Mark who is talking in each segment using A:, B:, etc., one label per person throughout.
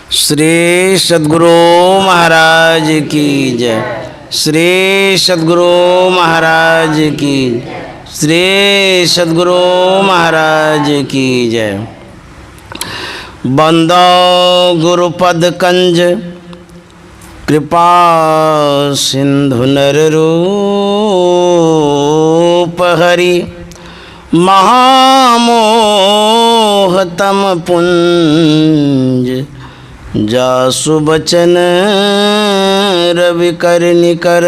A: श्री सद्गुरु महाराज की जय। श्री सद्गुरु महाराज की। श्री सद्गुरु महाराज की जय। बंदो गुरुपद कंज कृपा सिंधु नर रूप हरि महामोहतम पुंज जासु बचन रवि कर निकर।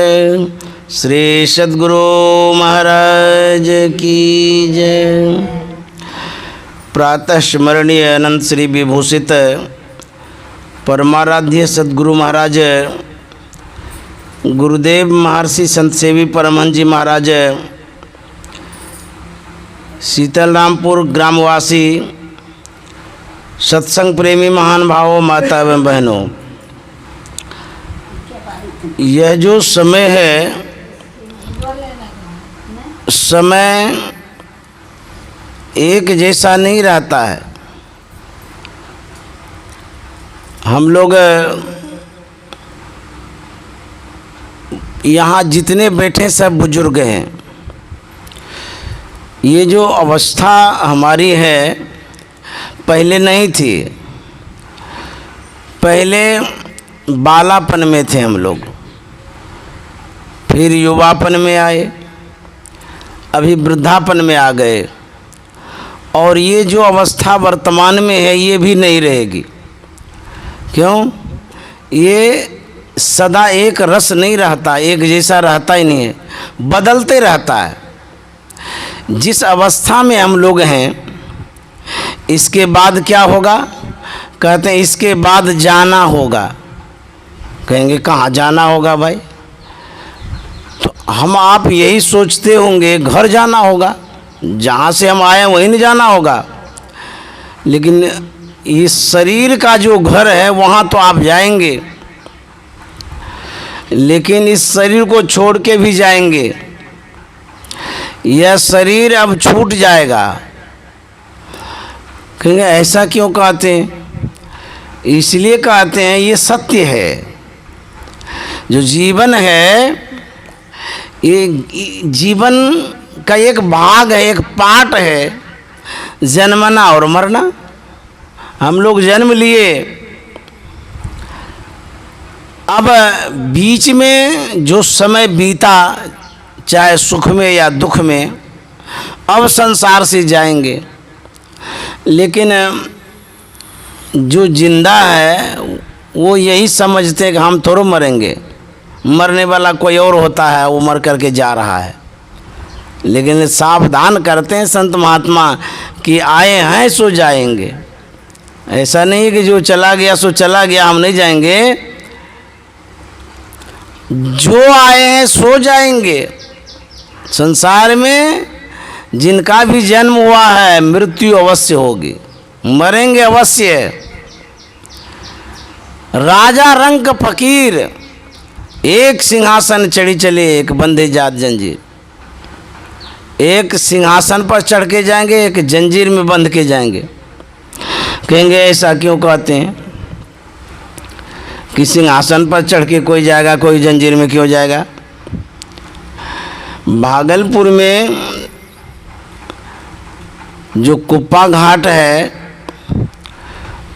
A: श्री सद्गुरु महाराज की जय। प्रातः स्मरणीय अनंत श्री विभूषित परमाराध्य सद्गुरु महाराज गुरुदेव महर्षि संत सेवी परमहंस जी महाराज शीतलरामपुर ग्रामवासी सत्संग प्रेमी महान भावों, माता एवं बहनों, यह जो समय है, समय एक जैसा नहीं रहता है। हम लोग यहाँ जितने बैठे सब बुजुर्ग हैं। ये जो अवस्था हमारी है पहले नहीं थी। पहले बालापन में थे हम लोग, फिर युवापन में आए, अभी वृद्धापन में आ गए। और ये जो अवस्था वर्तमान में है ये भी नहीं रहेगी। क्यों? ये सदा एक रस नहीं रहता, एक जैसा रहता ही नहीं है, बदलते रहता है। जिस अवस्था में हम लोग हैं इसके बाद क्या होगा? कहते हैं इसके बाद जाना होगा। कहेंगे कहाँ जाना होगा भाई? तो हम आप यही सोचते होंगे घर जाना होगा, जहाँ से हम आए वहीं नहीं जाना होगा। लेकिन इस शरीर का जो घर है वहाँ तो आप जाएंगे, लेकिन इस शरीर को छोड़ के भी जाएंगे। यह शरीर अब छूट जाएगा। कहेंगे ऐसा क्यों कहते हैं? इसलिए कहते हैं ये सत्य है। जो जीवन है ये जीवन का एक भाग है, एक पार्ट है, जन्मना और मरना। हम लोग जन्म लिए, अब बीच में जो समय बीता, चाहे सुख में या दुख में, अब संसार से जाएंगे। लेकिन जो जिंदा है वो यही समझते हैं कि हम थोड़ा मरेंगे, मरने वाला कोई और होता है, वो मर करके जा रहा है। लेकिन सावधान करते हैं संत महात्मा कि आए हैं सो जाएंगे। ऐसा नहीं है कि जो चला गया सो चला गया, हम नहीं जाएंगे। जो आए हैं सो जाएंगे। संसार में जिनका भी जन्म हुआ है मृत्यु अवश्य होगी, मरेंगे अवश्य। राजा रंक फकीर एक सिंहासन चढ़ी चले, एक बंधे जात जंजीर। एक सिंहासन पर चढ़ के जाएंगे, एक जंजीर में बंध के जाएंगे। कहेंगे ऐसा क्यों कहते हैं कि सिंहासन पर चढ़ के कोई जाएगा, कोई जंजीर में क्यों जाएगा? भागलपुर में जो कुप्पा घाट है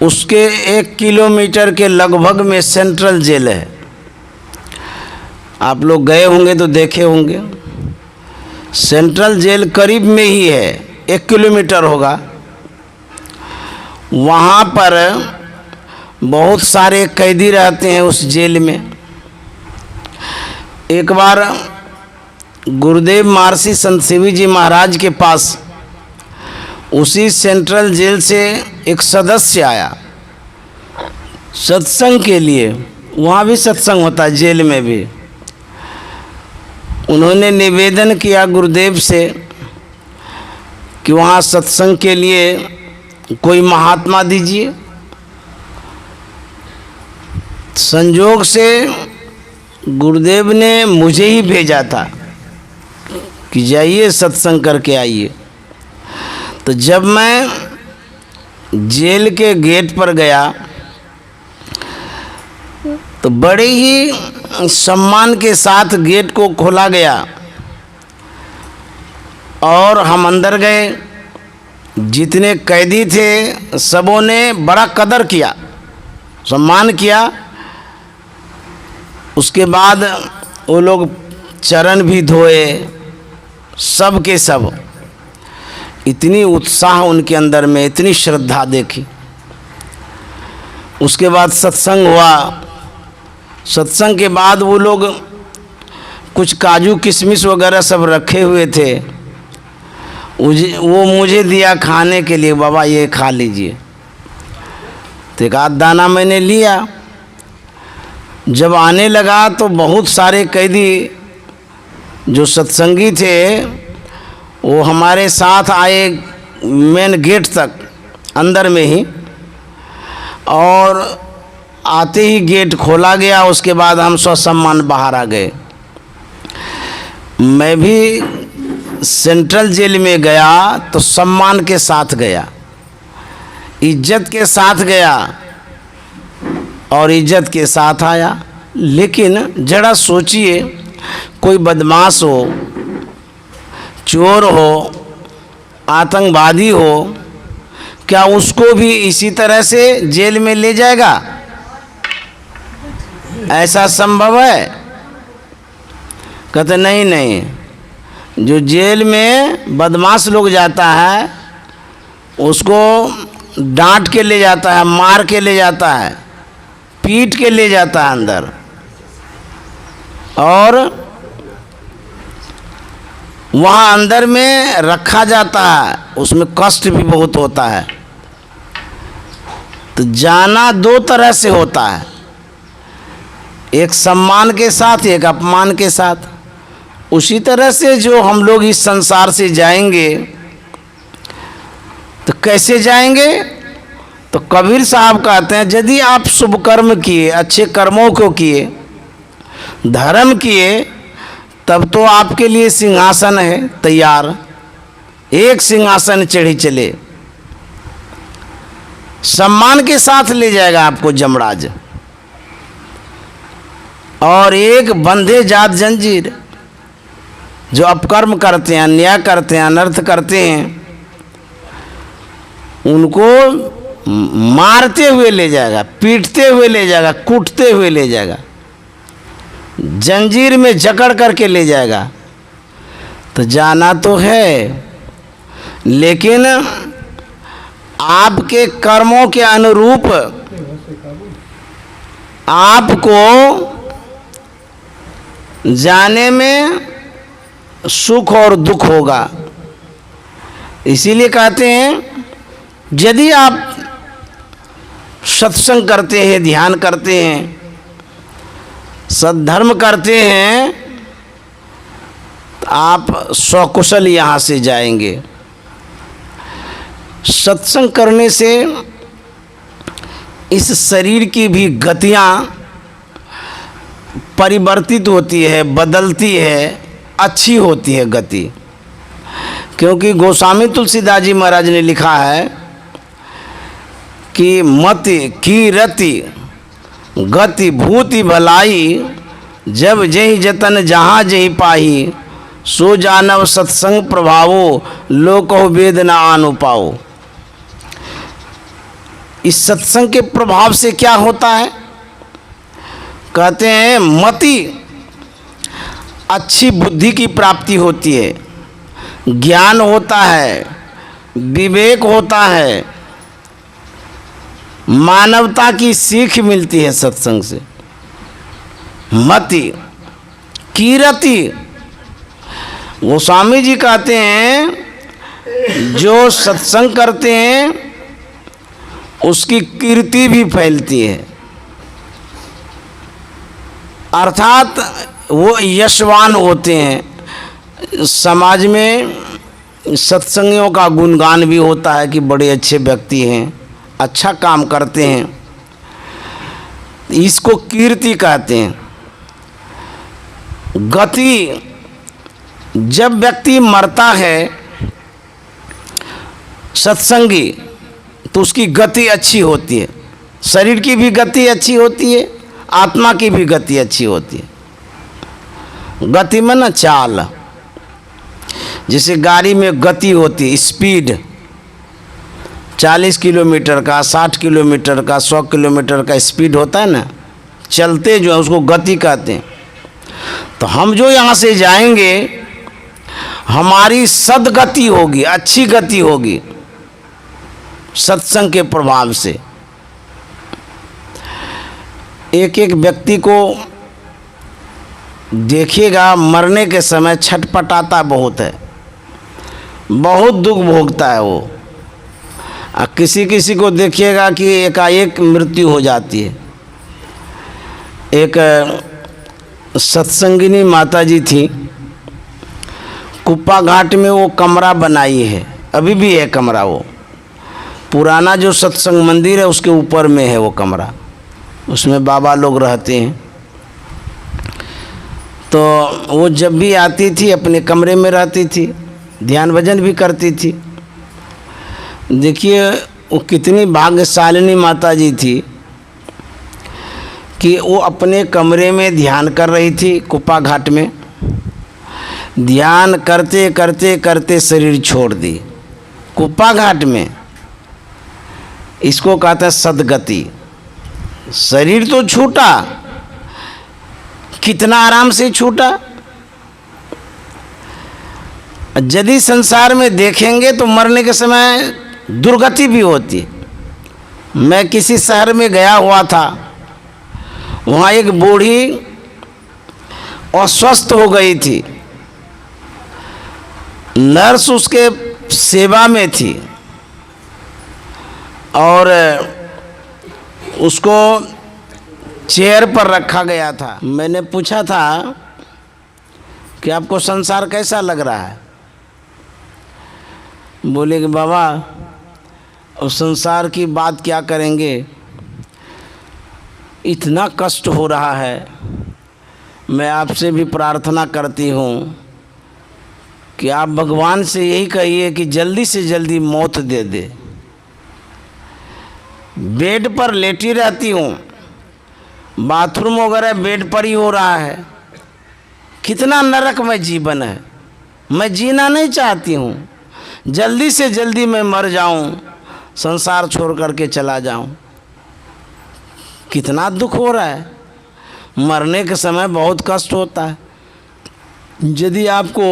A: उसके 1 किलोमीटर के लगभग में सेंट्रल जेल है। आप लोग गए होंगे तो देखे होंगे। सेंट्रल जेल करीब में ही है, 1 किलोमीटर होगा। वहाँ पर बहुत सारे कैदी रहते हैं उस जेल में। एक बार गुरुदेव महर्षि संत सेवी जी महाराज के पास उसी सेंट्रल जेल से एक सदस्य आया सत्संग के लिए। वहाँ भी सत्संग होता है, जेल में भी। उन्होंने निवेदन किया गुरुदेव से कि वहाँ सत्संग के लिए कोई महात्मा दीजिए। संजोग से गुरुदेव ने मुझे ही भेजा था कि जाइए सत्संग करके आइए। तो जब मैं जेल के गेट पर गया तो बड़े ही सम्मान के साथ गेट को खोला गया और हम अंदर गए। जितने कैदी थे सबों ने बड़ा कदर किया, सम्मान किया। उसके बाद वो लोग चरण भी धोए, सब के सब। इतनी उत्साह उनके अंदर में, इतनी श्रद्धा देखी। उसके बाद सत्संग हुआ। सत्संग के बाद वो लोग कुछ काजू किशमिश वगैरह सब रखे हुए थे, वो मुझे दिया खाने के लिए, बाबा ये खा लीजिए। तो एक आध दाना मैंने लिया। जब आने लगा तो बहुत सारे कैदी जो सत्संगी थे वो हमारे साथ आए मेन गेट तक, अंदर में ही। और आते ही गेट खोला गया। उसके बाद हम ससम्मान बाहर आ गए। मैं भी सेंट्रल जेल में गया तो सम्मान के साथ गया, इज्जत के साथ गया और इज्जत के साथ आया। लेकिन जरा सोचिए, कोई बदमाश हो, चोर हो, आतंकवादी हो, क्या उसको भी इसी तरह से जेल में ले जाएगा? ऐसा संभव है? कहते नहीं नहीं, जो जेल में बदमाश लोग जाता है उसको डांट के ले जाता है, मार के ले जाता है, पीट के ले जाता है अंदर, और वहाँ अंदर में रखा जाता है। उसमें कष्ट भी बहुत होता है। तो जाना दो तरह से होता है, एक सम्मान के साथ, एक अपमान के साथ। उसी तरह से जो हम लोग इस संसार से जाएंगे तो कैसे जाएंगे? तो कबीर साहब कहते हैं, यदि आप शुभ कर्म किए, अच्छे कर्मों को किए, धर्म किए, तब तो आपके लिए सिंहासन है तैयार। एक सिंहासन चढ़ी चले, सम्मान के साथ ले जाएगा आपको यमराज। और एक बंधे जात जंजीर, जो अपकर्म करते हैं, अन्याय करते हैं, अनर्थ करते हैं, उनको मारते हुए ले जाएगा, पीटते हुए ले जाएगा, कूटते हुए ले जाएगा, जंजीर में जकड़ करके ले जाएगा। तो जाना तो है, लेकिन आपके कर्मों के अनुरूप आपको जाने में सुख और दुख होगा। इसीलिए कहते हैं, यदि आप सत्संग करते हैं, ध्यान करते हैं, सद्धर्म करते हैं, तो आप सकुशल यहाँ से जाएंगे। सत्संग करने से इस शरीर की भी गतियाँ परिवर्तित होती है, बदलती है, अच्छी होती है गति। क्योंकि गोस्वामी तुलसीदास जी महाराज ने लिखा है कि मति की रति गति भूति भलाई, जब जही जतन जहाँ जही पाही, सो जानव सत्संग प्रभावो, लोको वेद न आनु पाओ। इस सत्संग के प्रभाव से क्या होता है? कहते हैं मति, अच्छी बुद्धि की प्राप्ति होती है, ज्ञान होता है, विवेक होता है, मानवता की सीख मिलती है सत्संग से। मति कीरति, गोस्वामी जी कहते हैं जो सत्संग करते हैं उसकी कीर्ति भी फैलती है, अर्थात वो यशवान होते हैं। समाज में सत्संगियों का गुणगान भी होता है कि बड़े अच्छे व्यक्ति हैं, अच्छा काम करते हैं, इसको कीर्ति कहते हैं। गति, जब व्यक्ति मरता है सत्संगी, तो उसकी गति अच्छी होती है, शरीर की भी गति अच्छी होती है, आत्मा की भी गति अच्छी होती है। गति में ना चाल, जैसे गाड़ी में गति होती है, स्पीड 40 किलोमीटर का, 60 किलोमीटर का, 100 किलोमीटर का स्पीड होता है ना, चलते जो है उसको गति कहते हैं। तो हम जो यहाँ से जाएंगे हमारी सद्गति होगी, अच्छी गति होगी सत्संग के प्रभाव से। एक एक व्यक्ति को देखिएगा मरने के समय छटपटाता बहुत है, बहुत दुख भोगता है वो। और किसी किसी को देखिएगा कि एकाएक मृत्यु हो जाती है। एक सत्संगिनी माता जी थी, कुप्पा घाट में वो कमरा बनाई है, अभी भी है कमरा। वो पुराना जो सत्संग मंदिर है उसके ऊपर में है वो कमरा, उसमें बाबा लोग रहते हैं। तो वो जब भी आती थी अपने कमरे में रहती थी, ध्यान भजन भी करती थी। देखिए वो कितनी भाग्यशालिनी माता जी थी कि वो अपने कमरे में ध्यान कर रही थी। कुप्पा घाट में ध्यान करते करते करते शरीर छोड़ दी। कुप्पा घाट में इसको कहते हैं सद्गति। शरीर तो छूटा, कितना आराम से छूटा। यदि संसार में देखेंगे तो मरने के समय दुर्गति भी होती। मैं किसी शहर में गया हुआ था, वहाँ एक बूढ़ी अस्वस्थ हो गई थी, नर्स उसके सेवा में थी और उसको चेयर पर रखा गया था। मैंने पूछा था कि आपको संसार कैसा लग रहा है? बोले कि बाबा उस संसार की बात क्या करेंगे, इतना कष्ट हो रहा है। मैं आपसे भी प्रार्थना करती हूँ कि आप भगवान से यही कहिए कि जल्दी से जल्दी मौत दे दे। बेड पर लेटी रहती हूँ, बाथरूम वगैरह बेड पर ही हो रहा है। कितना नरकमय जीवन है, मैं जीना नहीं चाहती हूँ। जल्दी से जल्दी मैं मर जाऊँ, संसार छोड़ करके चला जाऊँ। कितना दुख हो रहा है, मरने के समय बहुत कष्ट होता है। यदि आपको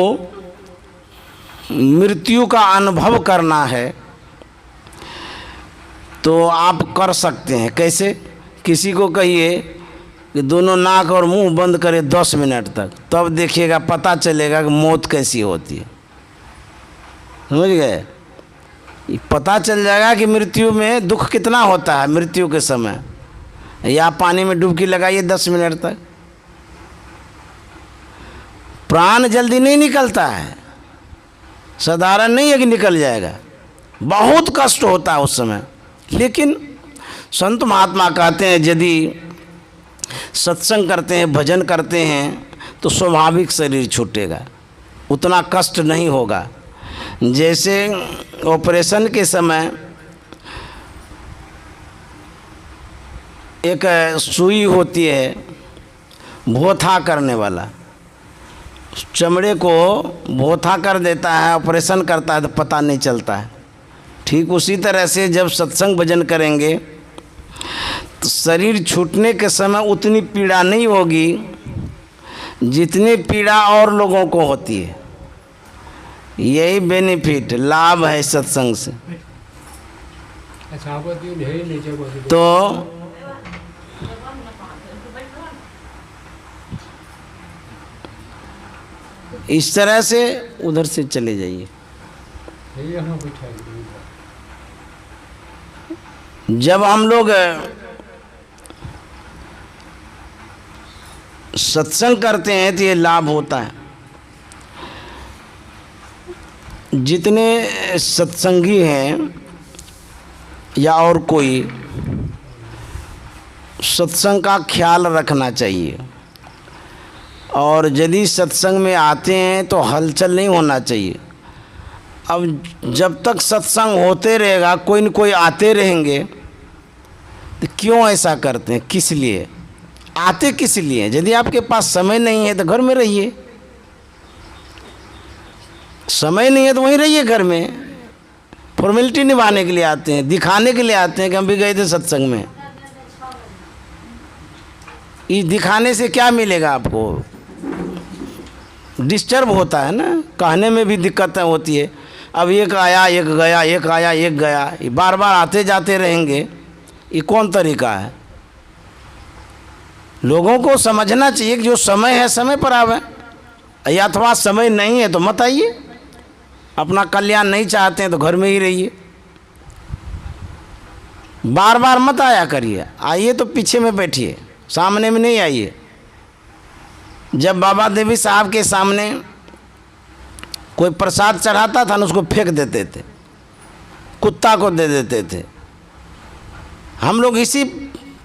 A: मृत्यु का अनुभव करना है तो आप कर सकते हैं। कैसे? किसी को कहिए कि दोनों नाक और मुंह बंद करे 10 मिनट तक, तब देखिएगा पता चलेगा कि मौत कैसी होती है। समझ गए? पता चल जाएगा कि मृत्यु में दुख कितना होता है। मृत्यु के समय या पानी में डुबकी लगाइए 10 मिनट तक, प्राण जल्दी नहीं निकलता है, साधारण नहीं है कि निकल जाएगा, बहुत कष्ट होता है उस समय। लेकिन संत महात्मा कहते हैं यदि सत्संग करते हैं, भजन करते हैं तो स्वाभाविक शरीर छूटेगा, उतना कष्ट नहीं होगा। जैसे ऑपरेशन के समय एक सुई होती है भोथा करने वाला, चमड़े को भोथा कर देता है, ऑपरेशन करता है तो पता नहीं चलता है। ठीक उसी तरह से जब सत्संग भजन करेंगे तो शरीर छूटने के समय उतनी पीड़ा नहीं होगी जितनी पीड़ा और लोगों को होती है। यही बेनिफिट, लाभ है सत्संग से। तो इस तरह से उधर से चले जाइए। जब हम लोग सत्संग करते हैं तो ये लाभ होता है। जितने सत्संगी हैं या और कोई, सत्संग का ख्याल रखना चाहिए। और यदि सत्संग में आते हैं तो हलचल नहीं होना चाहिए। अब जब तक सत्संग होते रहेगा, कोई न कोई आते रहेंगे, तो क्यों ऐसा करते हैं, किस लिए? आते किस लिए? यदि आपके पास समय नहीं है तो घर में रहिए, समय नहीं है तो वहीं रहिए घर में। फॉर्मेलिटी निभाने के लिए आते हैं, दिखाने के लिए आते हैं कि हम भी गए थे सत्संग में। इस दिखाने से क्या मिलेगा आपको? डिस्टर्ब होता है ना, कहने में भी दिक्कतें होती है। अब एक आया एक गया, एक आया एक गया, ये बार बार आते जाते रहेंगे, ये कौन तरीका है? लोगों को समझना चाहिए कि जो समय है समय पर आवे, या अथवा समय नहीं है तो मत आइए। अपना कल्याण नहीं चाहते हैं तो घर में ही रहिए, बार बार मत आया करिए। आइए तो पीछे में बैठिए, सामने में नहीं आइए। जब बाबा देवी साहब के सामने कोई प्रसाद चढ़ाता था ना, उसको फेंक देते थे, कुत्ता को दे देते थे। हम लोग इसी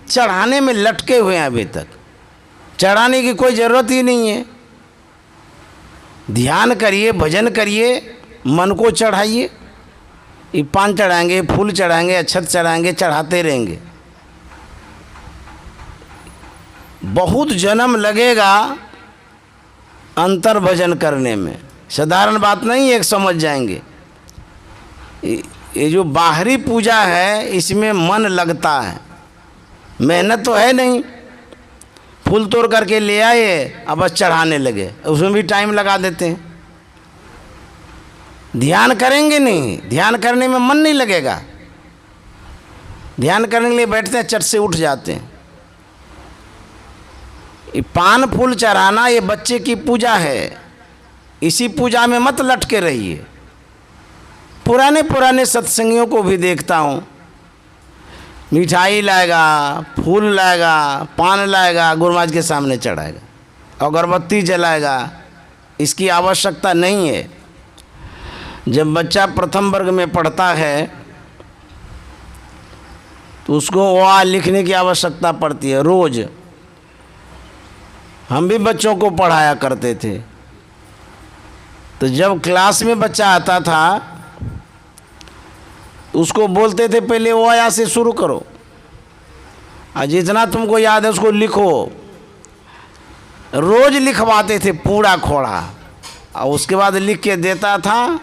A: चढ़ाने में लटके हुए हैं अभी तक। चढ़ाने की कोई ज़रूरत ही नहीं है। ध्यान करिए, भजन करिए, मन को चढ़ाइए। ये पान चढ़ाएंगे, फूल चढ़ाएंगे, अक्षत चढ़ाएंगे, चढ़ाते रहेंगे। बहुत जन्म लगेगा अंतर भजन करने में, साधारण बात नहीं, एक समझ जाएंगे। ये जो बाहरी पूजा है इसमें मन लगता है, मेहनत तो है नहीं। फूल तोड़ करके ले आए, अब बस चढ़ाने लगे, उसमें भी टाइम लगा देते हैं। ध्यान करेंगे नहीं, ध्यान करने में मन नहीं लगेगा। ध्यान करने के लिए बैठते हैं, चट से उठ जाते हैं। ये पान फूल चढ़ाना ये बच्चे की पूजा है, इसी पूजा में मत लटके रहिए। पुराने पुराने सत्संगियों को भी देखता हूँ, मिठाई लाएगा, फूल लाएगा, पान लाएगा, गुरु महाराज के सामने चढ़ाएगा, अगरबत्ती जलाएगा। इसकी आवश्यकता नहीं है। जब बच्चा प्रथम वर्ग में पढ़ता है तो उसको आ लिखने की आवश्यकता पड़ती है रोज़। हम भी बच्चों को पढ़ाया करते थे, तो जब क्लास में बच्चा आता था उसको बोलते थे पहले ओ या से शुरू करो, और जितना तुमको याद है उसको लिखो। रोज़ लिखवाते थे पूरा खोड़ा, और उसके बाद लिख के देता था।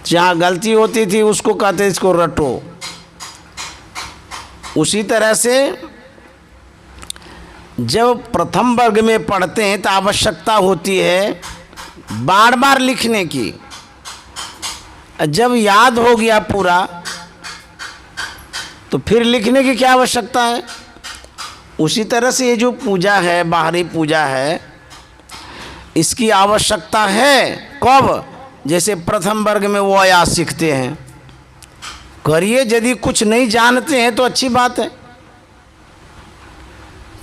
A: जहाँ गलती होती थी उसको कहते इसको रटो। उसी तरह से जब प्रथम वर्ग में पढ़ते हैं तो आवश्यकता होती है बार बार लिखने की। जब याद हो गया पूरा तो फिर लिखने की क्या आवश्यकता है। उसी तरह से ये जो पूजा है, बाहरी पूजा है, इसकी आवश्यकता है कब? जैसे प्रथम वर्ग में वो आया सीखते हैं, करिए। यदि कुछ नहीं जानते हैं तो अच्छी बात है।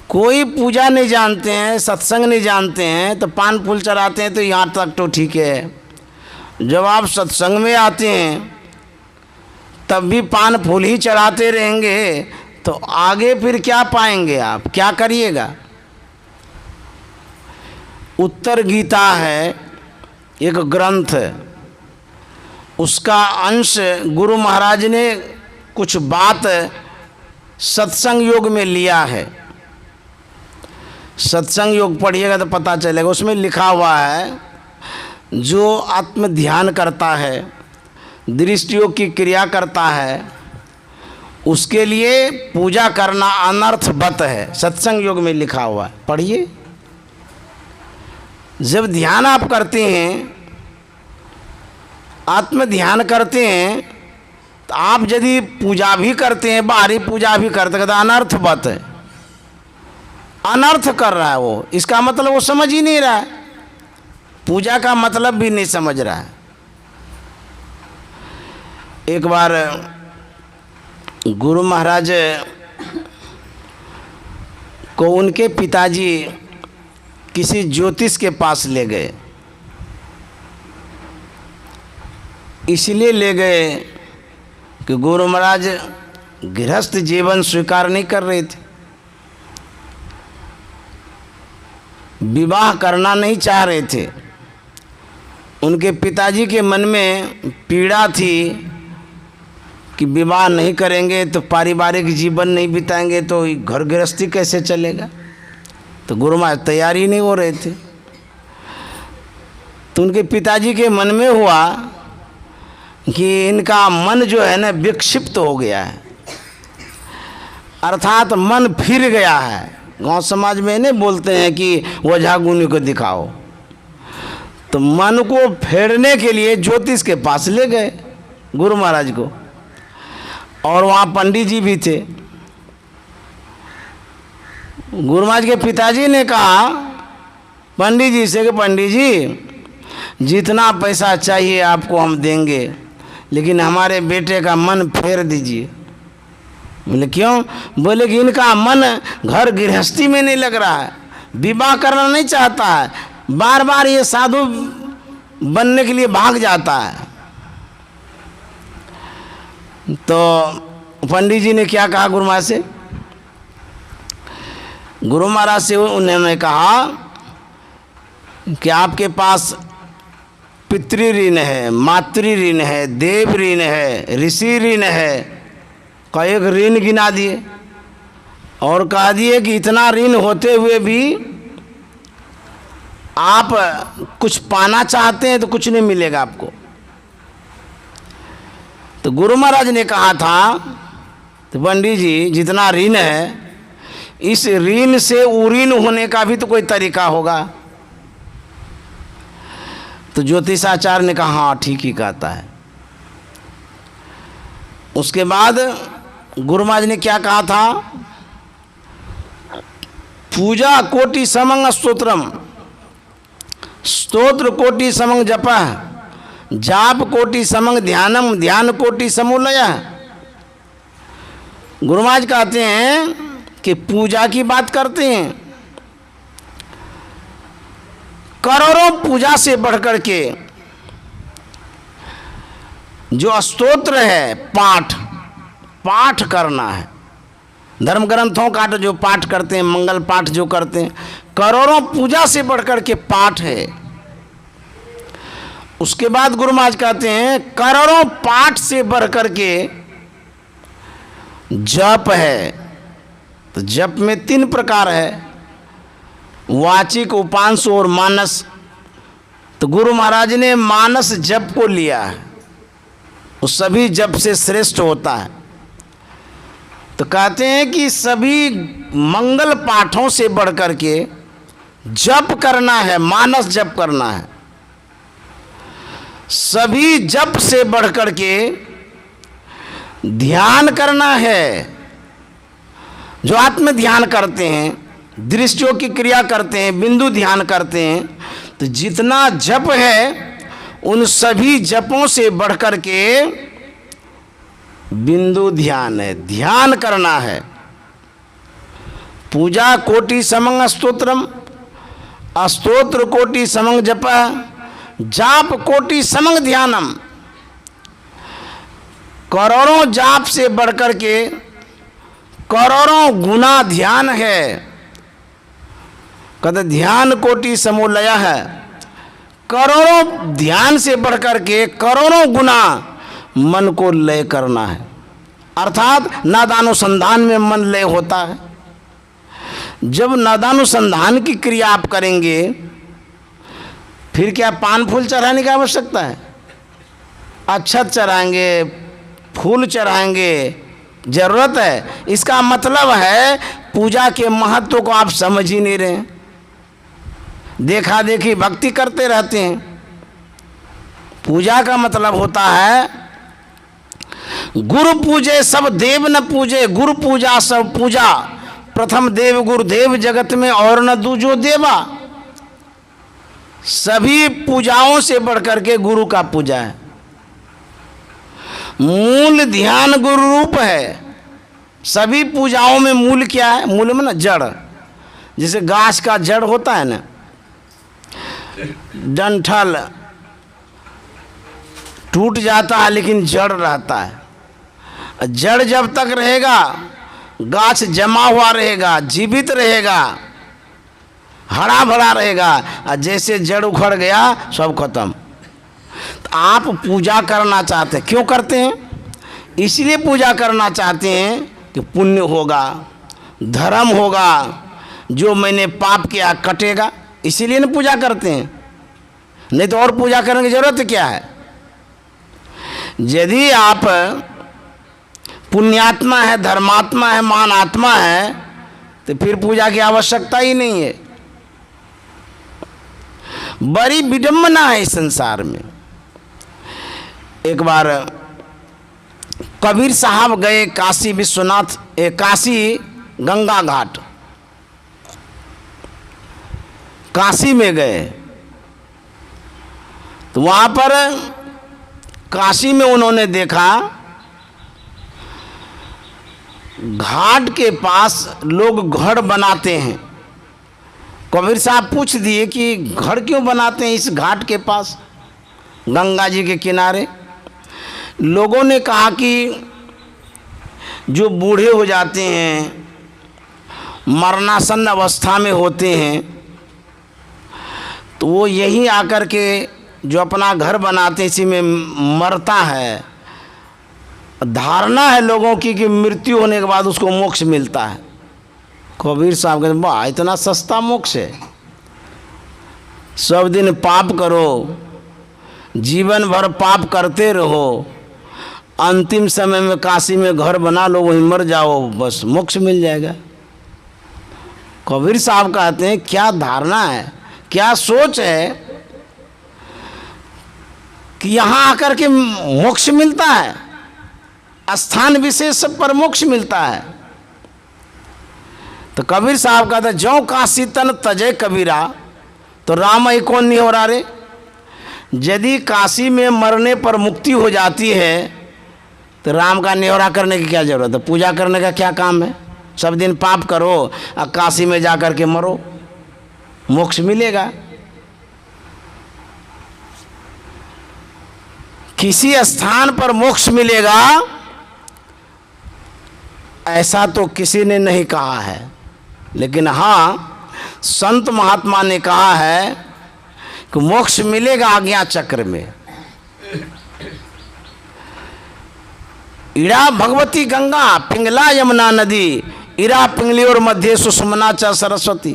A: कोई पूजा नहीं जानते हैं, सत्संग नहीं जानते हैं, तो पान फूल चढ़ाते हैं तो यहाँ तक तो ठीक है। जब आप सत्संग में आते हैं तब भी पान फूल ही चढ़ाते रहेंगे तो आगे फिर क्या पाएंगे आप, क्या करिएगा? उत्तर गीता है एक ग्रंथ, उसका अंश गुरु महाराज ने कुछ बात सत्संग योग में लिया है। सत्संग योग पढ़िएगा तो पता चलेगा। उसमें लिखा हुआ है जो आत्म ध्यान करता है, दृष्टि योग की क्रिया करता है, उसके लिए पूजा करना अनर्थवत है। सत्संग योग में लिखा हुआ है, पढ़िए। जब ध्यान आप करते हैं, आत्म ध्यान करते हैं, तो आप यदि पूजा भी करते हैं, बाहरी पूजा भी करते हैं, तो अनर्थवत है, अनर्थ कर रहा है वो। इसका मतलब वो समझ ही नहीं रहा है, पूजा का मतलब भी नहीं समझ रहा है। एक बार गुरु महाराज को उनके पिताजी किसी ज्योतिष के पास ले गए। इसलिए ले गए कि गुरु महाराज गृहस्थ जीवन स्वीकार नहीं कर रहे थे, विवाह करना नहीं चाह रहे थे। उनके पिताजी के मन में पीड़ा थी कि विवाह नहीं करेंगे तो पारिवारिक जीवन नहीं बिताएंगे तो घर गृहस्थी कैसे चलेगा। तो गुरु महाराज तैयार ही नहीं हो रहे थे। तो उनके पिताजी के मन में हुआ कि इनका मन जो है ना विक्षिप्त हो गया है, अर्थात मन फिर गया है। गांव समाज में नहीं बोलते हैं कि ओझा गुनी को दिखाओ। तो मन को फेरने के लिए ज्योतिष के पास ले गए गुरु महाराज को, और वहाँ पंडित जी भी थे। गुरु महाराज के पिताजी ने कहा पंडित जी से कि पंडित जी जितना पैसा चाहिए आपको हम देंगे, लेकिन हमारे बेटे का मन फेर दीजिए। बोले क्यों? बोले कि इनका मन घर गृहस्थी में नहीं लग रहा है, विवाह करना नहीं चाहता है, बार बार ये साधु बनने के लिए भाग जाता है। तो पंडित जी ने क्या कहा गुरु महाराज से? गुरु महाराज से उन्होंने कहा कि आपके पास पितृ ऋण है, मातृ ऋण है, देव ऋण है, ऋषि ऋण है। का एक ऋण गिना दिए और कह दिए कि इतना ऋण होते हुए भी आप कुछ पाना चाहते हैं तो कुछ नहीं मिलेगा आपको। तो गुरु महाराज ने कहा था तो पंडित जी जितना ऋण है, इस ऋण से उऋण होने का भी तो कोई तरीका होगा। तो ज्योतिषाचार्य ने कहा हाँ ठीक ही कहता है। उसके बाद गुरु महाराज ने क्या कहा था? पूजा कोटि समंग स्तोत्रम, स्तोत्र कोटि समंग जपः, जाप कोटि समंग ध्यानम, ध्यान कोटि समूलयः। गुरु महाराज कहते हैं कि पूजा की बात करते हैं, करोड़ों पूजा से बढ़कर के जो स्तोत्र है, पाठ करना है। धर्म ग्रंथों का जो पाठ करते हैं, मंगल पाठ जो करते हैं, करोड़ों पूजा से बढ़कर के पाठ है। उसके बाद गुरु महाराज कहते हैं करोड़ों पाठ से बढ़कर के जप है। तो जप में 3 प्रकार है, वाचिक, उपांश और मानस। तो गुरु महाराज ने मानस जप को लिया है, वो सभी जप से श्रेष्ठ होता है। तो कहते हैं कि सभी मंगल पाठों से बढ़कर के जप करना है, मानस जप करना है। सभी जप से बढ़कर के ध्यान करना है। जो आत्म ध्यान करते हैं, दृश्यों की क्रिया करते हैं, बिंदु ध्यान करते हैं, तो जितना जप है उन सभी जपों से बढ़कर के बिंदु ध्यान है, ध्यान करना है। पूजा कोटि समंग स्तोत्रम, स्तोत्र कोटि समंग जपः, जाप कोटि समंग ध्यानम। करोड़ों जाप से बढ़कर के करोड़ों गुना ध्यान है। कहते ध्यान कोटि समूलय है, करोड़ों ध्यान से बढ़कर के करोड़ों गुना मन को लय करना है। अर्थात नादानुसंधान में मन लय होता है। जब नादानुसंधान की क्रिया आप करेंगे, फिर क्या पान फूल चढ़ाने की आवश्यकता है? अक्षत चढ़ाएंगे, फूल चढ़ाएंगे, जरूरत है? इसका मतलब है पूजा के महत्व को आप समझ ही नहीं रहे, देखा देखी भक्ति करते रहते हैं। पूजा का मतलब होता है गुरु पूजे सब देव न पूजे, गुरु पूजा सब पूजा, प्रथम देव गुरुदेव जगत में और न दूजो देवा। सभी पूजाओं से बढ़कर के गुरु का पूजा है। मूल ध्यान गुरु रूप है। सभी पूजाओं में मूल क्या है? मूल में ना जड़, जैसे गाछ का जड़ होता है ना, डंठल टूट जाता है लेकिन जड़ रहता है। जड़ जब तक रहेगा गाछ जमा हुआ रहेगा, जीवित रहेगा, हरा भरा रहेगा। और जैसे जड़ उखड़ गया सब खत्म। तो आप पूजा करना चाहते हैं, क्यों करते हैं? इसलिए पूजा करना चाहते हैं कि पुण्य होगा, धर्म होगा, जो मैंने पाप किया कटेगा, इसीलिए ना पूजा करते हैं। नहीं तो और पूजा करने की जरूरत क्या है। यदि आप पुण्यात्मा है, धर्मात्मा है, महान आत्मा है, तो फिर पूजा की आवश्यकता ही नहीं है। बड़ी विडंबना है इस संसार में। एक बार कबीर साहब गए काशी विश्वनाथ, काशी गंगा घाट, काशी में गए तो वहाँ पर काशी में उन्होंने देखा घाट के पास लोग घर बनाते हैं। कबीर साहब पूछ दिए कि घर क्यों बनाते हैं इस घाट के पास, गंगा जी के किनारे। लोगों ने कहा कि जो बूढ़े हो जाते हैं, मरणासन्न अवस्था में होते हैं, तो वो यहीं आकर के जो अपना घर बनाते हैं इसी में मरता है। धारणा है लोगों की कि मृत्यु होने के बाद उसको मोक्ष मिलता है। कबीर साहब कहते वाह, इतना सस्ता मोक्ष है। सब दिन पाप करो, जीवन भर पाप करते रहो, अंतिम समय में काशी में घर बना लो, वहीं मर जाओ, बस मोक्ष मिल जाएगा। कबीर साहब कहते हैं क्या धारणा है, क्या सोच है कि यहाँ आकर के मोक्ष मिलता है, स्थान विशेष पर मोक्ष मिलता है। तो कबीर साहब कहते जो काशी तन तजय कबीरा, तो राम ही कौन नहीं हो रहा रे। यदि काशी में मरने पर मुक्ति हो जाती है तो राम का निहोरा करने की क्या जरूरत है, पूजा करने का क्या काम है। सब दिन पाप करो और काशी में जा कर के मरो, मोक्ष मिलेगा। किसी स्थान पर मोक्ष मिलेगा ऐसा तो किसी ने नहीं कहा है, लेकिन हाँ संत महात्मा ने कहा है कि मोक्ष मिलेगा आज्ञा चक्र में। इड़ा भगवती गंगा पिंगला यमुना नदी, इरा पिंगली और मध्य सुषमना च सरस्वती।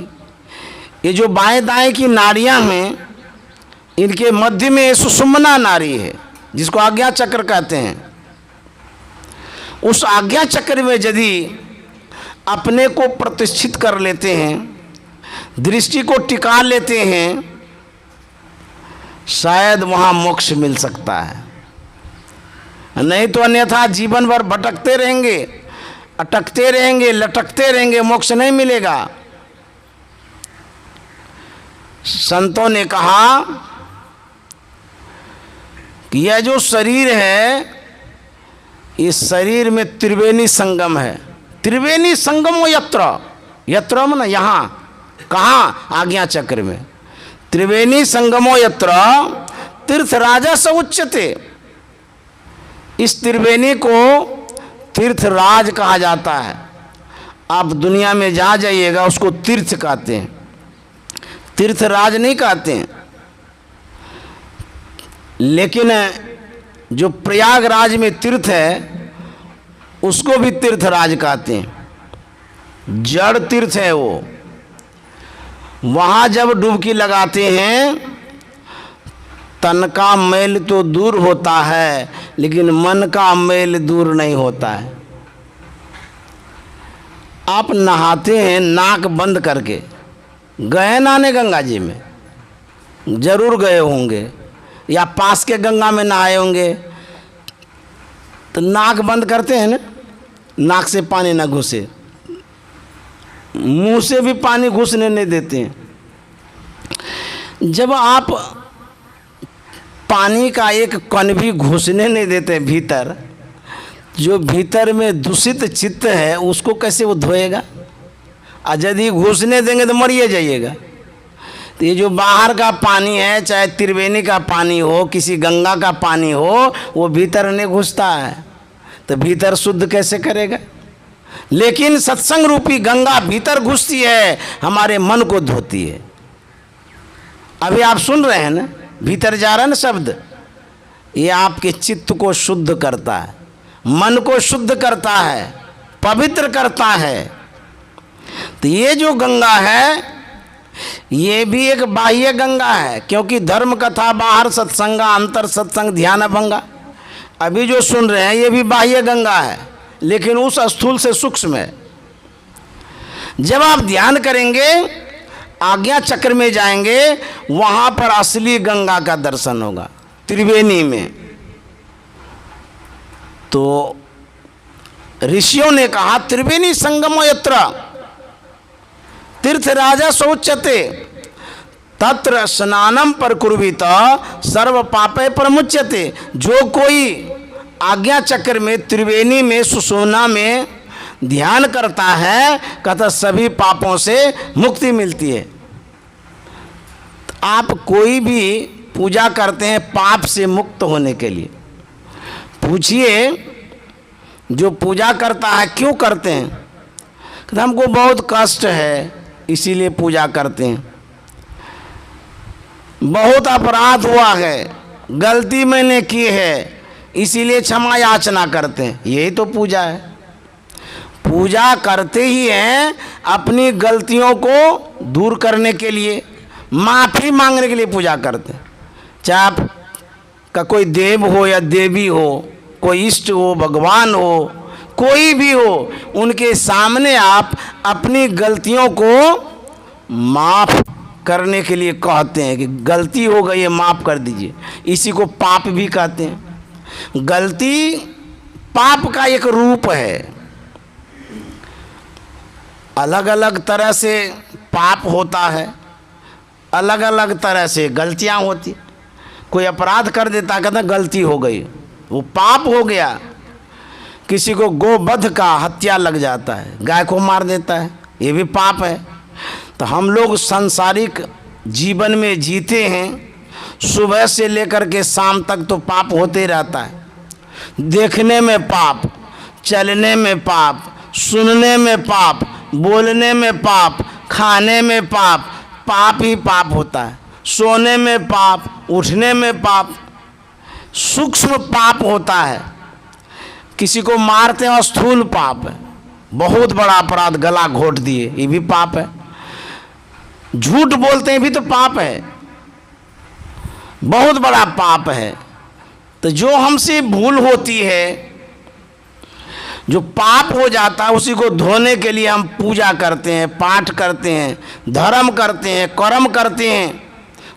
A: ये जो बाएं दाएं की नारियां हैं, इनके मध्य में सुषमना नारी है जिसको आज्ञा चक्र कहते हैं। उस आज्ञा चक्र में यदि अपने को प्रतिष्ठित कर लेते हैं, दृष्टि को टिका लेते हैं, शायद वहाँ मोक्ष मिल सकता है। नहीं तो अन्यथा जीवन भर भटकते रहेंगे, अटकते रहेंगे, लटकते रहेंगे, मोक्ष नहीं मिलेगा। संतों ने कहा कि यह जो शरीर है, इस शरीर में त्रिवेणी संगम है। त्रिवेणी संगमो यत्र, यत्र न यहाँ, कहाँ, आज्ञा चक्र में। त्रिवेणी संगमो यत्र तीर्थराजा स उच्यते। इस त्रिवेणी को तीर्थराज कहा जाता है। आप दुनिया में जहाँ जाइएगा उसको तीर्थ कहते हैं, तीर्थराज नहीं कहते हैं। लेकिन जो प्रयागराज में तीर्थ है उसको भी तीर्थराज कहते हैं। जड़ तीर्थ है वो। वहाँ जब डुबकी लगाते हैं तन का मैल तो दूर होता है, लेकिन मन का मैल दूर नहीं होता है। आप नहाते हैं नाक बंद करके, गए नहाने गंगा जी में, जरूर गए होंगे, या पास के गंगा में नहाए होंगे, तो नाक बंद करते हैं ना, नाक से पानी ना घुसे, मुंह से भी पानी घुसने नहीं देते हैं। जब आप पानी का एक कण भी घुसने नहीं देते भीतर, जो भीतर में दूषित चित्त है उसको कैसे वो धोएगा। और यदि घुसने देंगे तो मरिए जाइएगा। तो ये जो बाहर का पानी है, चाहे त्रिवेणी का पानी हो, किसी गंगा का पानी हो, वो भीतर नहीं घुसता है, तो भीतर शुद्ध कैसे करेगा। लेकिन सत्संग रूपी गंगा भीतर घुसती है, हमारे मन को धोती है। अभी आप सुन रहे हैं ना, भीतर जा रहा है ना शब्द, ये आपके चित्त को शुद्ध करता है, मन को शुद्ध करता है, पवित्र करता है। तो ये जो गंगा है ये भी एक बाह्य गंगा है, क्योंकि धर्म कथा बाहर सत्संगा, अंतर सत्संग ध्यान भंगा। अभी जो सुन रहे हैं ये भी बाह्य गंगा है, लेकिन उस स्थूल से सूक्ष्म है। जब आप ध्यान करेंगे, आज्ञा चक्र में जाएंगे, वहां पर असली गंगा का दर्शन होगा, त्रिवेणी में। तो ऋषियों ने कहा त्रिवेणी संगमो यत्र तीर्थ राजा शौचते तत्र स्नानम प्रकुर्वित सर्व पापे प्रमुच्यते। जो कोई आज्ञा चक्र में, त्रिवेणी में, सुषुम्ना में ध्यान करता है, कहता सभी पापों से मुक्ति मिलती है। आप कोई भी पूजा करते हैं पाप से मुक्त होने के लिए, पूछिए जो पूजा करता है क्यों करते हैं, कहता हमको बहुत कष्ट है इसीलिए पूजा करते हैं, बहुत अपराध हुआ है, गलती मैंने की है इसीलिए क्षमा याचना करते हैं। यही तो पूजा है। पूजा करते ही हैं अपनी गलतियों को दूर करने के लिए, माफ़ी मांगने के लिए पूजा करते हैं। चाहे आपका कोई देव हो या देवी हो, कोई इष्ट हो, भगवान हो, कोई भी हो, उनके सामने आप अपनी गलतियों को माफ़ करने के लिए कहते हैं कि गलती हो गई है माफ़ कर दीजिए। इसी को पाप भी कहते हैं। गलती पाप का एक रूप है। अलग अलग तरह से पाप होता है, अलग अलग तरह से गलतियां होती। कोई अपराध कर देता, कहता गलती हो गई, वो पाप हो गया। किसी को गोवध का हत्या लग जाता है, गाय को मार देता है, ये भी पाप है। तो हम लोग सांसारिक जीवन में जीते हैं, सुबह से लेकर के शाम तक तो पाप होते रहता है। देखने में पाप, चलने में पाप, सुनने में पाप, बोलने में पाप, खाने में पाप, पाप ही पाप होता है। सोने में पाप, उठने में पाप, सूक्ष्म पाप होता है। किसी को मारते हैं स्थूल पाप है, बहुत बड़ा अपराध, गला घोट दिए, ये भी पाप है। झूठ बोलते हैं भी तो पाप है, बहुत बड़ा पाप है। तो जो हमसे भूल होती है, जो पाप हो जाता है, उसी को धोने के लिए हम पूजा करते हैं, पाठ करते हैं, धर्म करते हैं, कर्म करते हैं,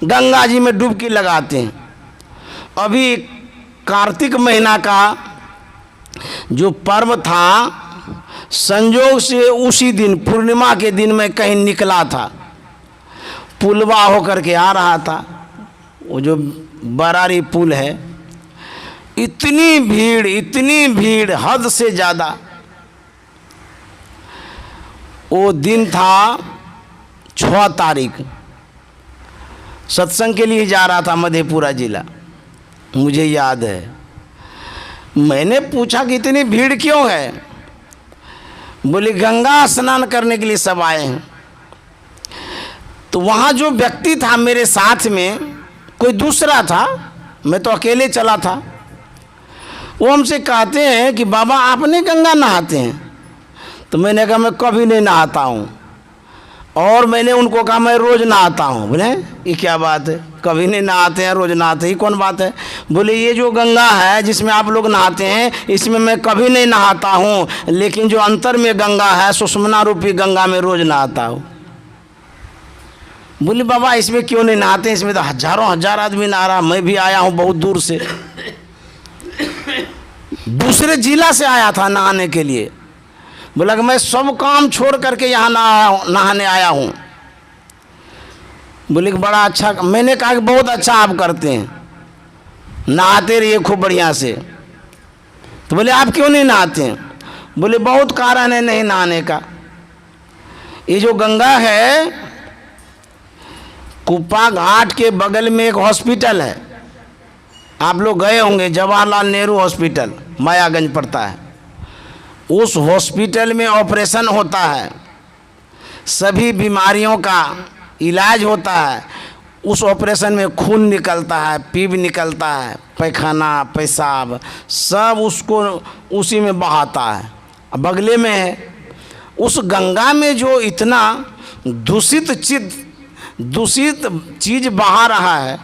A: गंगा जी में डुबकी लगाते हैं। अभी कार्तिक महीना का जो पर्व था, संयोग से उसी दिन पूर्णिमा के दिन में कहीं निकला था, पुलवा होकर के आ रहा था, वो जो बरारी पुल है, इतनी भीड़ हद से ज़्यादा। वो दिन था 6 तारीख, सत्संग के लिए जा रहा था मधेपुरा जिला, मुझे याद है। मैंने पूछा कि इतनी भीड़ क्यों है? बोले गंगा स्नान करने के लिए सब आए हैं। तो वहाँ जो व्यक्ति था मेरे साथ में, कोई दूसरा था, मैं तो अकेले चला था। वो हमसे कहते हैं कि बाबा आपने गंगा नहाते हैं? तो मैंने कहा मैं कभी नहीं नहाता हूँ। और मैंने उनको कहा मैं रोज़ नहाता हूँ। बोले ये क्या बात है, कभी नहीं नहाते हैं रोज़ नहाते, ही कौन बात है? बोले ये जो गंगा है जिसमें आप लोग नहाते हैं, इसमें मैं कभी नहीं नहाता हूँ, लेकिन जो अंतर में गंगा है, सुषुम्ना रूपी गंगा में रोज़ नहाता हूँ। बोले बाबा इसमें क्यों नहीं नहाते हैं? इसमें तो हजारों हजार आदमी नहा रहा, मैं भी आया हूँ बहुत दूर से, दूसरे जिला से आया था नहाने के लिए। बोला कि मैं सब काम छोड़ करके यहाँ नहाने आया हूँ। बोले कि बड़ा अच्छा। मैंने कहा कि बहुत अच्छा आप करते हैं, नहाते रहिए खूब बढ़िया से। तो बोले आप क्यों नहीं नहाते हैं? बोले बहुत कारण है नहीं नहाने का। ये जो गंगा है, कुप्पा घाट के बगल में एक हॉस्पिटल है, आप लोग गए होंगे, जवाहरलाल नेहरू हॉस्पिटल मायागंज पड़ता है। उस हॉस्पिटल में ऑपरेशन होता है, सभी बीमारियों का इलाज होता है। उस ऑपरेशन में खून निकलता है, पीप निकलता है, पैखाना पेशाब सब उसको उसी में बहाता है। बगले में है उस गंगा में जो इतना दूषित चीज़ बहा रहा है,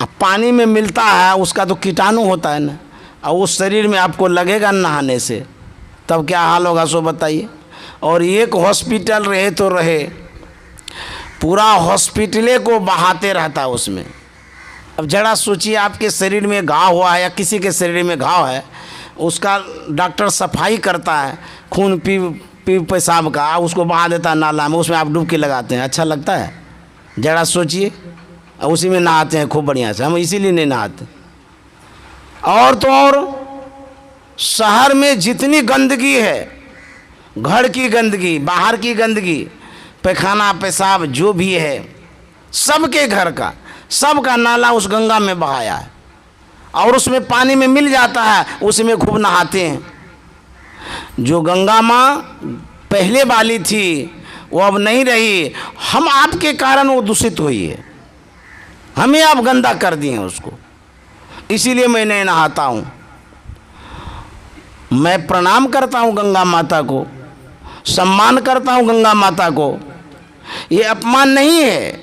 A: अब पानी में मिलता है उसका तो कीटाणु होता है ना, और उस शरीर में आपको लगेगा नहाने से, तब क्या हाल होगा सो बताइए। और एक हॉस्पिटल रहे तो रहे, पूरा हॉस्पिटले को बहाते रहता उसमें। अब जरा सोचिए, आपके शरीर में घाव हुआ है या किसी के शरीर में घाव है, उसका डॉक्टर सफाई करता है, खून पी पेशाब का उसको बहा देता है नाला में, उसमें आप डुबकी लगाते हैं, अच्छा लगता है? जरा सोचिए, उसी में नहाते हैं खूब बढ़िया से। हम इसीलिए नहीं नहाते। और तो और शहर में जितनी गंदगी है, घर की गंदगी, बाहर की गंदगी, पैखाना पेशाब जो भी है, सबके घर का सबका नाला उस गंगा में बहाया है, और उसमें पानी में मिल जाता है, उसी में खूब नहाते हैं। जो गंगा माँ पहले वाली थी वो अब नहीं रही, हम आपके कारण वो दूषित हुई है, हमें आप गंदा कर दिए उसको, इसीलिए मैं नहीं नहाता हूँ। मैं प्रणाम करता हूँ गंगा माता को, सम्मान करता हूँ गंगा माता को, ये अपमान नहीं है,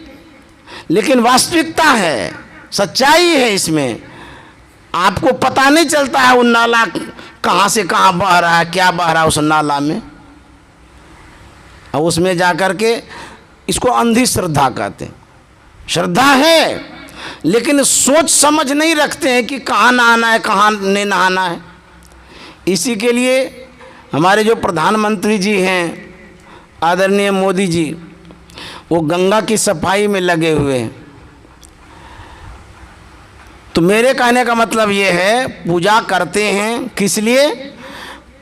A: लेकिन वास्तविकता है, सच्चाई है इसमें। आपको पता नहीं चलता है वो नाला कहाँ से कहाँ बह रहा है, क्या बह रहा है उस नाला में, और उसमें जा कर के इसको अंधी श्रद्धा कहते हैं। श्रद्धा है लेकिन सोच समझ नहीं रखते हैं कि कहाँ नहाना है कहाँ नहीं नहाना है। इसी के लिए हमारे जो प्रधानमंत्री जी हैं आदरणीय मोदी जी, वो गंगा की सफाई में लगे हुए हैं। तो मेरे कहने का मतलब ये है, पूजा करते हैं किस लिए?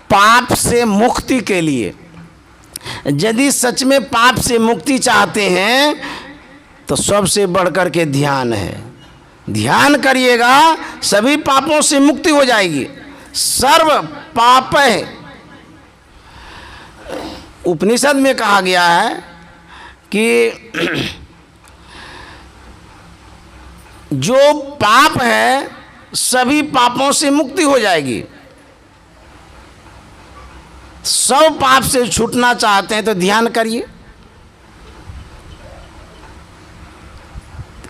A: पाप से मुक्ति के लिए। यदि सच में पाप से मुक्ति चाहते हैं तो सबसे बढ़कर के ध्यान है, ध्यान करिएगा, सभी पापों से मुक्ति हो जाएगी। सर्व पाप है, उपनिषद में कहा गया है कि जो पाप है सभी पापों से मुक्ति हो जाएगी। सब पाप से छूटना चाहते हैं तो ध्यान करिए।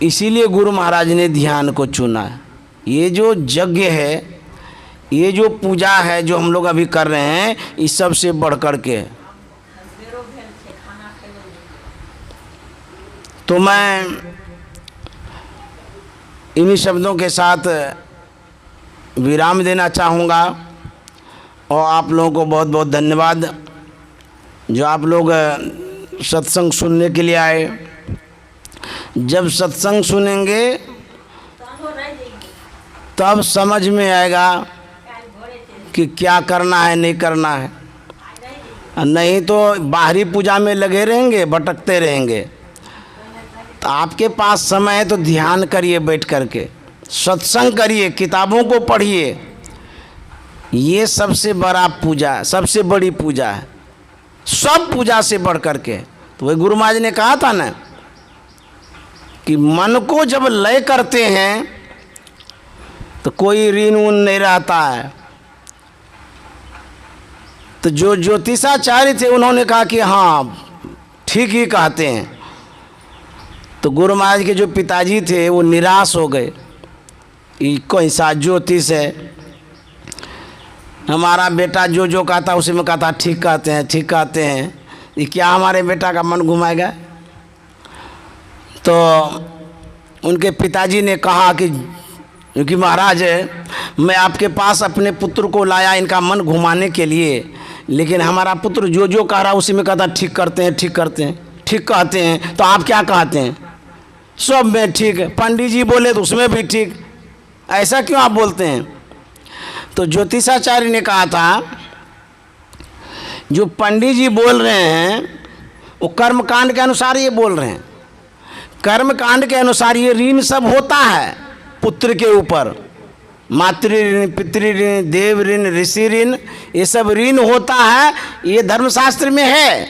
A: इसीलिए गुरु महाराज ने ध्यान को चुना है। ये जो यज्ञ है, ये जो पूजा है जो हम लोग अभी कर रहे हैं, इस सब से बढ़ कर के। तो मैं इन्हीं शब्दों के साथ विराम देना चाहूँगा, और आप लोगों को बहुत बहुत धन्यवाद जो आप लोग सत्संग सुनने के लिए आए। जब सत्संग सुनेंगे तब समझ में आएगा कि क्या करना है नहीं करना है, नहीं तो बाहरी पूजा में लगे रहेंगे, भटकते रहेंगे। तो आपके पास समय है तो ध्यान करिए, बैठ करके सत्संग करिए, किताबों को पढ़िए। ये सबसे बड़ा पूजा, सबसे बड़ी पूजा है, सब पूजा से बढ़ करके। तो वही गुरु महाराज ने कहा था ना कि मन को जब लय करते हैं तो कोई ऋण उन नहीं रहता है। तो जो ज्योतिषाचार्य थे उन्होंने कहा कि हाँ ठीक ही कहते हैं। तो गुरु महाराज के जो पिताजी थे वो निराश हो गए, कोई सा ज्योतिष है, हमारा बेटा जो कहता उसी में कहता ठीक कहते हैं, ठीक कहते हैं, ये क्या हमारे बेटा का मन घुमाएगा। तो उनके पिताजी ने कहा कि महाराज मैं आपके पास अपने पुत्र को लाया इनका मन घुमाने के लिए, लेकिन हमारा पुत्र जो कह रहा उसी में कहता ठीक करते हैं, ठीक करते हैं, ठीक कहते हैं। तो आप क्या कहते हैं? सब में ठीक है, पंडित जी बोले तो उसमें भी ठीक, ऐसा क्यों आप बोलते हैं? तो ज्योतिषाचार्य ने कहा था जो पंडित जी बोल रहे हैं वो कर्मकांड के अनुसार ये बोल रहे हैं। कर्मकांड के अनुसार ये ऋण सब होता है पुत्र के ऊपर, मातृ ऋण, पितृ ऋण, देव ऋण, ऋषि ऋण, ये सब ऋण होता है। ये धर्मशास्त्र में है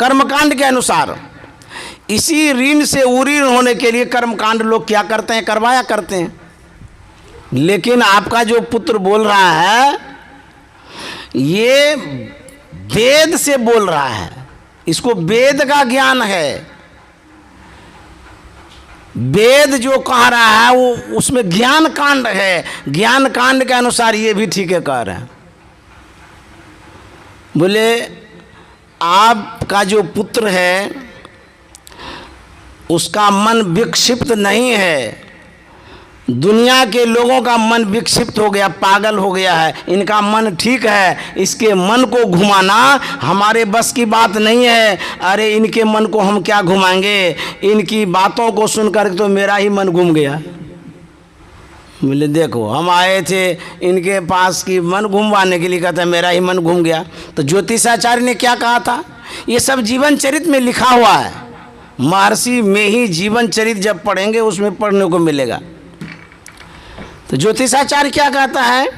A: कर्मकांड के अनुसार। इसी ऋण से उरीण होने के लिए कर्मकांड लोग क्या करते हैं, करवाया करते हैं। लेकिन आपका जो पुत्र बोल रहा है ये वेद से बोल रहा है, इसको वेद का ज्ञान है। वेद जो कह रहा है वो उसमें ज्ञान कांड है, ज्ञान कांड के अनुसार ये भी ठीक है कह रहे हैं। बोले आपका जो पुत्र है उसका मन विक्षिप्त नहीं है, दुनिया के लोगों का मन विक्षिप्त हो गया, पागल हो गया है, इनका मन ठीक है, इसके मन को घुमाना हमारे बस की बात नहीं है। अरे इनके मन को हम क्या घुमाएंगे, इनकी बातों को सुनकर तो मेरा ही मन घूम गया। बोले देखो हम आए थे इनके पास की मन घुमवाने के लिए, कहता है मेरा ही मन घूम गया। तो ज्योतिषाचार्य ने क्या कहा था, ये सब जीवन चरित में लिखा हुआ है, महर्षि में ही जीवन चरित जब पढ़ेंगे उसमें पढ़ने को मिलेगा। तो ज्योतिषाचार्य क्या कहता है,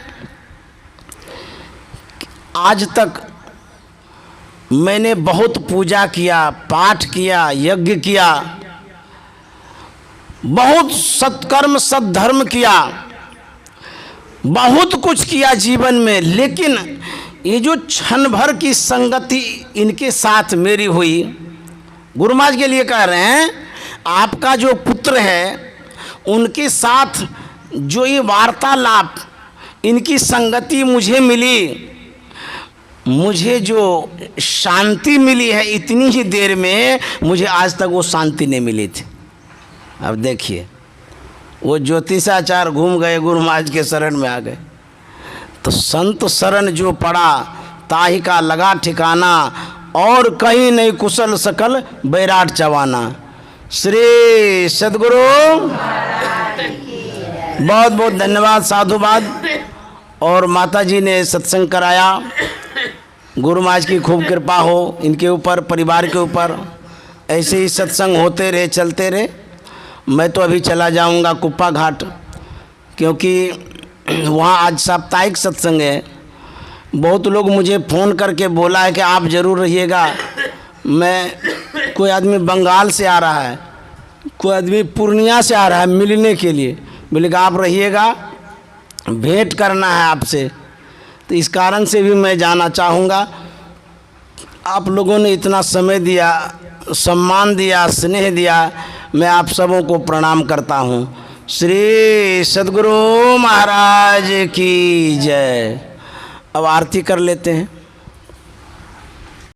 A: आज तक मैंने बहुत पूजा किया, पाठ किया, यज्ञ किया, बहुत सत्कर्म सद्धर्म किया, बहुत कुछ किया जीवन में, लेकिन ये जो क्षण भर की संगति इनके साथ मेरी हुई, गुरु महाराज के लिए कह रहे हैं आपका जो पुत्र है उनके साथ जो ये वार्तालाप, इनकी संगति मुझे मिली, मुझे जो शांति मिली है इतनी ही देर में, मुझे आज तक वो शांति नहीं मिली थी। अब देखिए वो ज्योतिषाचार्य घूम गए, गुरु महाराज के शरण में आ गए। तो संत शरण जो पड़ा ताहि का लगा ठिकाना, और कहीं नहीं कुशल सकल बैराट चवाना। श्री सद्गुरु बहुत बहुत धन्यवाद, साधुवाद। और माता जी ने सत्संग कराया, गुरु महाराज की खूब कृपा हो इनके ऊपर, परिवार के ऊपर। ऐसे ही सत्संग होते रहे, चलते रहे। मैं तो अभी चला जाऊंगा कुप्पा घाट, क्योंकि वहाँ आज साप्ताहिक सत्संग है। बहुत लोग मुझे फ़ोन करके बोला है कि आप ज़रूर रहिएगा। मैं कोई आदमी बंगाल से आ रहा है, कोई आदमी पूर्णिया से आ रहा है मिलने के लिए, बोले कि आप रहिएगा, भेंट करना है आपसे। तो इस कारण से भी मैं जाना चाहूँगा। आप लोगों ने इतना समय दिया, सम्मान दिया, स्नेह दिया, मैं आप सबों को प्रणाम करता हूँ। श्री सद्गुरु महाराज की जय। अब आरती कर लेते हैं।